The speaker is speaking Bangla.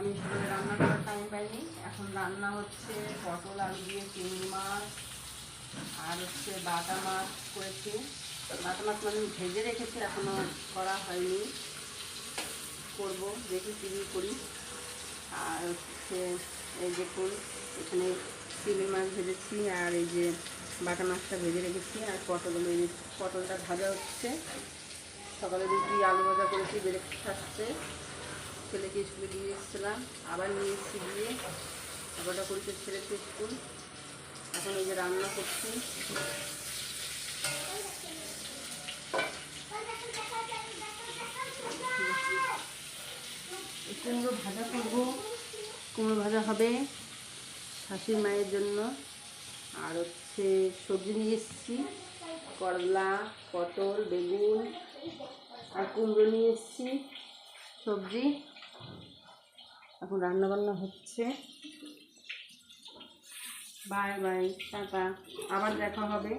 আমি সকালে রান্না করার টাইম পাইনি। এখন রান্না হচ্ছে পটল আলু দিয়ে চিংড়ি মাছ আর হচ্ছে বাটা মাছ করেছি। বাটা মাছ মানে ভেজে রেখেছি, এখনও করা হয়নি, করবো, দেখি কী করি। আর হচ্ছে এই দেখুন এখানে চিংড়ি মাছ ভেজেছি আর এই যে বাটা মাছটা ভেজে রেখেছি আর পটলটা ভাজা হচ্ছে। সকালে রুটি আলু ভাজা করেছি, ব্রেকফাস্টে ছেলেকে স্কুলে দিয়ে এসেছিলাম, আবার নিয়ে এসেছি গিয়ে আবারটা করেছে ছেলেকে স্কুল। এখন এই যে রান্না করছি। কুমড়ো ভাজা করবো, কুমড়ো ভাজা হবে শাশুড়ি মায়ের জন্য। আর হচ্ছে সবজি নিয়ে এসেছি, করলা, পটল, বেগুন আর কুমড়ো নিয়ে এসেছি সবজি। এখন রান্নাবান্না হচ্ছে। বাই বাই, টাটা, আবার দেখা হবে।